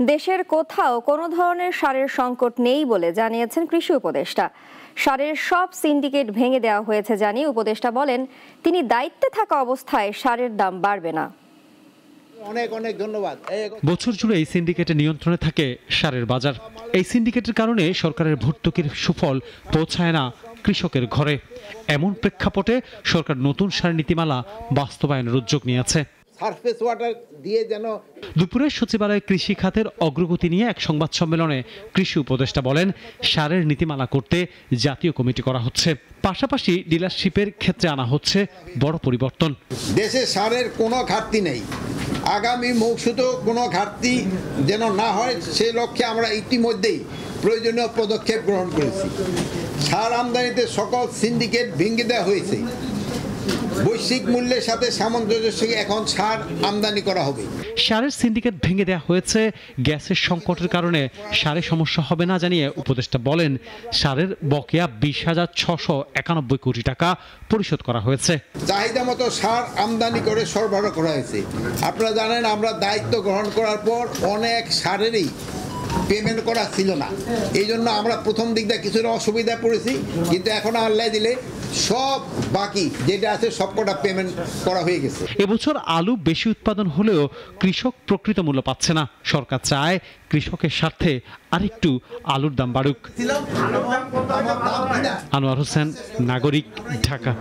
দেশের কোথাও কোনো ধরনের সারের সংকট নেই বলে জানিয়েছেন কৃষি উপদেষ্টা। সারের সব সিন্ডিকেট ভেঙে দেওয়া হয়েছে জানিয়ে উপদেষ্টা বলেন, তিনি দায়িত্বে থাকা অবস্থায় সারের দাম বাড়বে না। অনেক অনেক ধন্যবাদ। বছর জুড়ে এই সিন্ডিকেটের নিয়ন্ত্রণে থাকে সারের বাজার। এই সিন্ডিকেটের কারণে সরকারের ভর্তুকির সুফল পৌঁছায় না কৃষকের ঘরে। এমন প্রেক্ষাপটে সরকার নতুন সার নীতিমালা বাস্তবায়নের উদ্যোগ নিয়েছে। সারফেস ওয়াটার দিয়ে যেন দুপুরে সচিবালয়ে কৃষি খাতের অগ্রগতি নিয়ে এক সংবাদ সম্মেলনে কৃষি উপদেষ্টা বলেন, সারের নীতিমালা করতে জাতীয় কমিটি করা হচ্ছে, পাশাপাশি ডিলারশিপের ক্ষেত্রে আনা হচ্ছে বড় পরিবর্তন। দেশে সারের কোনো ঘাটতি নেই, আগামী মৌসুমেও কোনো ঘাটতি যেন না হয় সেই লক্ষ্যে আমরা ইতিমধ্যেই প্রয়োজনীয় পদক্ষেপ গ্রহণ করেছি। সার আমদানিতে সকল সিন্ডিকেট ভেঙে দেওয়া হয়েছে। বৈশ্বিক মূল্যের সাথে সামঞ্জস্য এখন সার আমদানি করা হবে। সারের সিন্ডিকেট ভেঙে দেওয়া হয়েছে। গ্যাসের সংকটের কারণে সারে সমস্যা হবে না জানিয়ে উপদেষ্টা বলেন, সারের বকেয়া 20,691 কোটি টাকা পরিশোধ করা হয়েছে। চাহিদা মতো সার আমদানি করে সরবরাহ করা হয়েছে। আপনারা জানেন, আমরা দায়িত্ব গ্রহণ করার পর অনেক সারেরই পেমেন্ট করা ছিল না। এই জন্য আমরা প্রথম দিকটা কিছুটা অসুবিধা পড়েছি, কিন্তু এখন আল্লাহ দিলে সব বাকি যেটা আছে সবকটা পেমেন্ট করা হয়ে গেছে। এবছর আলু বেশি উৎপাদন হলেও কৃষক প্রকৃত মূল্য পাচ্ছে না। সরকার চায় কৃষকের স্বার্থে আরেকটু আলুর দাম বাড়ুক। আনোয়ার হোসেন, নাগরিক, ঢাকা।